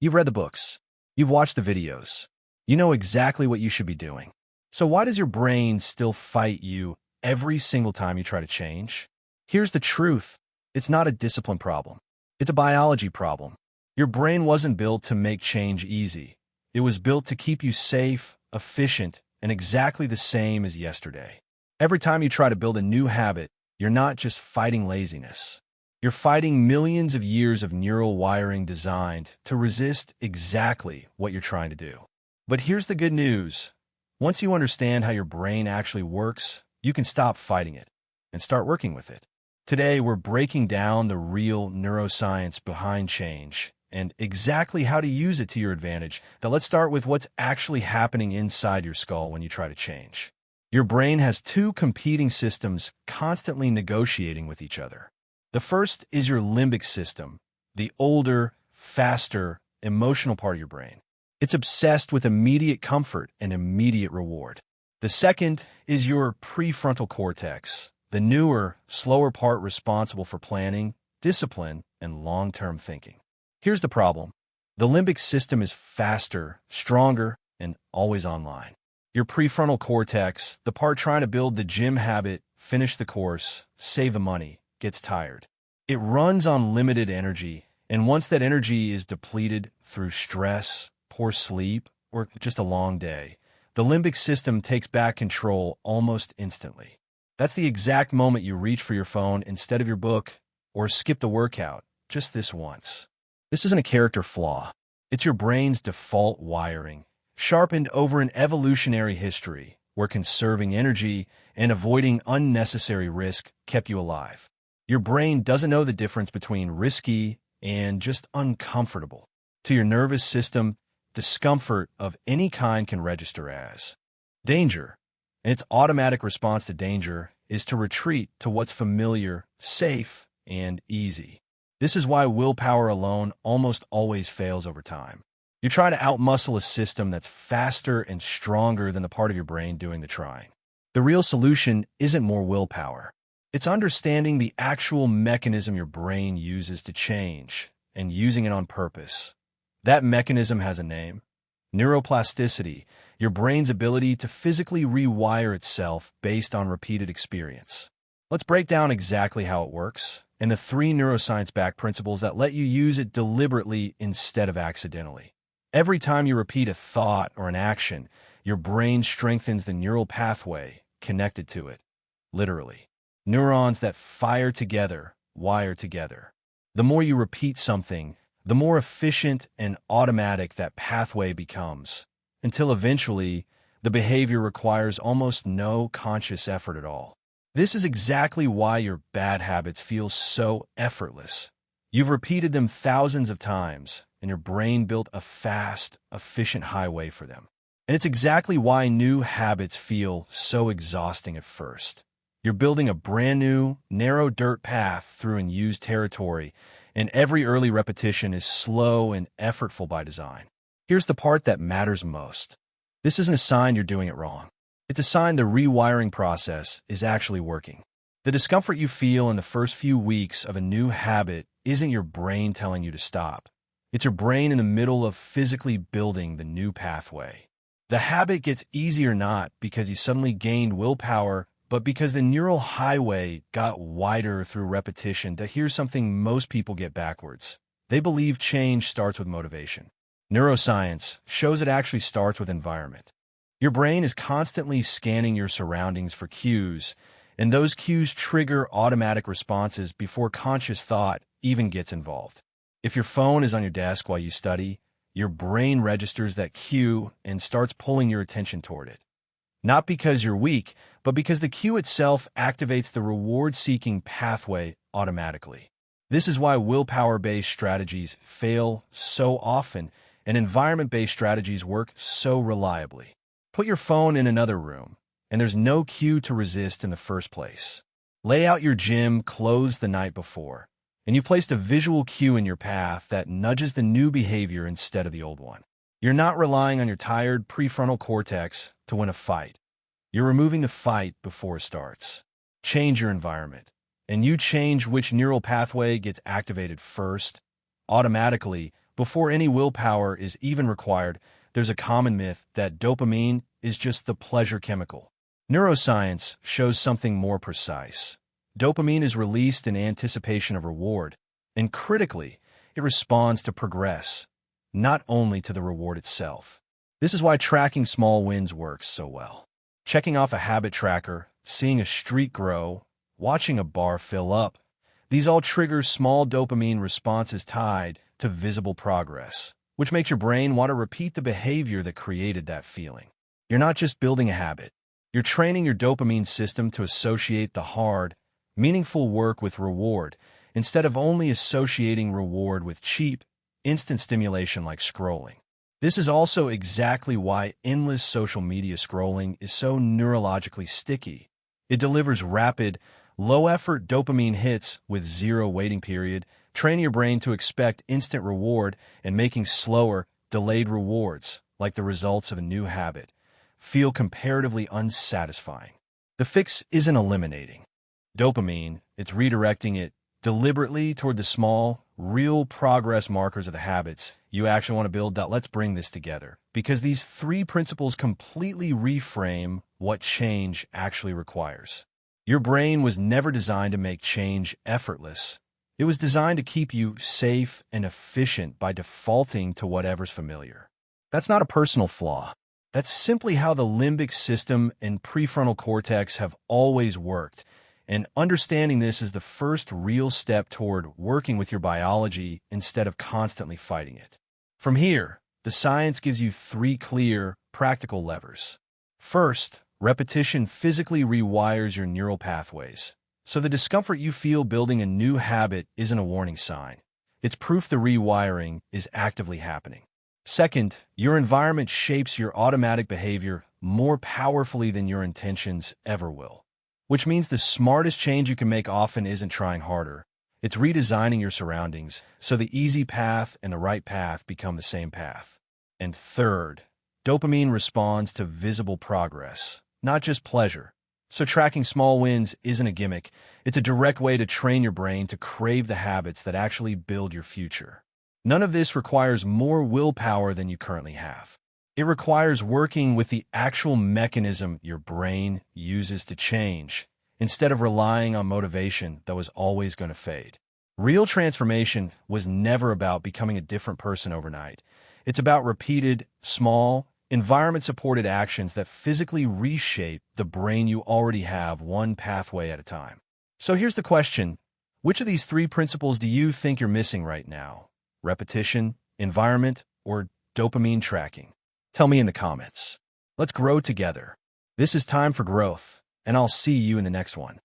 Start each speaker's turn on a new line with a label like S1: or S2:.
S1: You've read the books. You've watched the videos. You know exactly what you should be doing. So why does your brain still fight you every single time you try to change? Here's the truth. It's not a discipline problem. It's a biology problem. Your brain wasn't built to make change easy. It was built to keep you safe, efficient, and exactly the same as yesterday. Every time you try to build a new habit, you're not just fighting laziness. You're fighting millions of years of neural wiring designed to resist exactly what you're trying to do. But here's the good news. Once you understand how your brain actually works, you can stop fighting it and start working with it. Today, we're breaking down the real neuroscience behind change and exactly how to use it to your advantage. Now, let's start with what's actually happening inside your skull when you try to change. Your brain has two competing systems constantly negotiating with each other. The first is your limbic system, the older, faster, emotional part of your brain. It's obsessed with immediate comfort and immediate reward. The second is your prefrontal cortex, the newer, slower part responsible for planning, discipline, and long-term thinking. Here's the problem. The limbic system is faster, stronger, and always online. Your prefrontal cortex, the part trying to build the gym habit, finish the course, save the money, gets tired. It runs on limited energy, and once that energy is depleted through stress, poor sleep, or just a long day, the limbic system takes back control almost instantly. That's the exact moment you reach for your phone instead of your book, or skip the workout, just this once. This isn't a character flaw. It's your brain's default wiring, sharpened over an evolutionary history where conserving energy and avoiding unnecessary risk kept you alive. Your brain doesn't know the difference between risky and just uncomfortable. To your nervous system, discomfort of any kind can register as danger, and its automatic response to danger is to retreat to what's familiar, safe, and easy. This is why willpower alone almost always fails over time. You try to outmuscle a system that's faster and stronger than the part of your brain doing the trying. The real solution isn't more willpower. It's understanding the actual mechanism your brain uses to change and using it on purpose. That mechanism has a name: neuroplasticity, your brain's ability to physically rewire itself based on repeated experience. Let's break down exactly how it works and the 3 neuroscience-backed principles that let you use it deliberately instead of accidentally. Every time you repeat a thought or an action, your brain strengthens the neural pathway connected to it, literally. Neurons that fire together, wire together. The more you repeat something, the more efficient and automatic that pathway becomes, until eventually the behavior requires almost no conscious effort at all. This is exactly why your bad habits feel so effortless. You've repeated them thousands of times, and your brain built a fast, efficient highway for them. And it's exactly why new habits feel so exhausting at first. You're building a brand new, narrow dirt path through unused territory, and every early repetition is slow and effortful by design. Here's the part that matters most. This isn't a sign you're doing it wrong. It's a sign the rewiring process is actually working. The discomfort you feel in the first few weeks of a new habit isn't your brain telling you to stop. It's your brain in the middle of physically building the new pathway. The habit gets easier not because you suddenly gained willpower, but because the neural highway got wider through repetition. Here's something most people get backwards. They believe change starts with motivation. Neuroscience shows it actually starts with environment. Your brain is constantly scanning your surroundings for cues, and those cues trigger automatic responses before conscious thought even gets involved. If your phone is on your desk while you study, your brain registers that cue and starts pulling your attention toward it. Not because you're weak, but because the cue itself activates the reward-seeking pathway automatically. This is why willpower-based strategies fail so often and environment-based strategies work so reliably. Put your phone in another room, and there's no cue to resist in the first place. Lay out your gym clothes the night before, and you placed a visual cue in your path that nudges the new behavior instead of the old one. You're not relying on your tired prefrontal cortex to win a fight. You're removing the fight before it starts. Change your environment, and you change which neural pathway gets activated first. Automatically, Before any willpower is even required, there's a common myth that dopamine is just the pleasure chemical. Neuroscience shows something more precise. Dopamine is released in anticipation of reward, and critically, it responds to progress, not only to the reward itself. This is why tracking small wins works so well. Checking off a habit tracker, seeing a streak grow, watching a bar fill up, these all trigger small dopamine responses tied to visible progress, which makes your brain want to repeat the behavior that created that feeling. You're not just building a habit. You're training your dopamine system to associate the hard, meaningful work with reward, instead of only associating reward with cheap, instant stimulation like scrolling. This is also exactly why endless social media scrolling is so neurologically sticky. It delivers rapid, low-effort dopamine hits with zero waiting period, training your brain to expect instant reward and making slower, delayed rewards, like the results of a new habit, feel comparatively unsatisfying. The fix isn't eliminating dopamine, it's redirecting it deliberately toward the small, real progress markers of the habits you actually want to build. Let's bring this together, because these three principles completely reframe what change actually requires. Your brain was never designed to make change effortless. It was designed to keep you safe and efficient by defaulting to whatever's familiar. That's not a personal flaw. That's simply how the limbic system and prefrontal cortex have always worked, and understanding this is the first real step toward working with your biology instead of constantly fighting it. From here, the science gives you three clear, practical levers. First, repetition physically rewires your neural pathways, so the discomfort you feel building a new habit isn't a warning sign. It's proof the rewiring is actively happening. Second, your environment shapes your automatic behavior more powerfully than your intentions ever will, which means the smartest change you can make often isn't trying harder. It's redesigning your surroundings so the easy path and the right path become the same path. And third, dopamine responds to visible progress, not just pleasure. So tracking small wins isn't a gimmick. It's a direct way to train your brain to crave the habits that actually build your future. None of this requires more willpower than you currently have. It requires working with the actual mechanism your brain uses to change, instead of relying on motivation that was always going to fade. Real transformation was never about becoming a different person overnight. It's about repeated, small, environment-supported actions that physically reshape the brain you already have, one pathway at a time. So here's the question. Which of these three principles do you think you're missing right now? Repetition, environment, or dopamine tracking? Tell me in the comments. Let's grow together. This is Time for Growth, and I'll see you in the next one.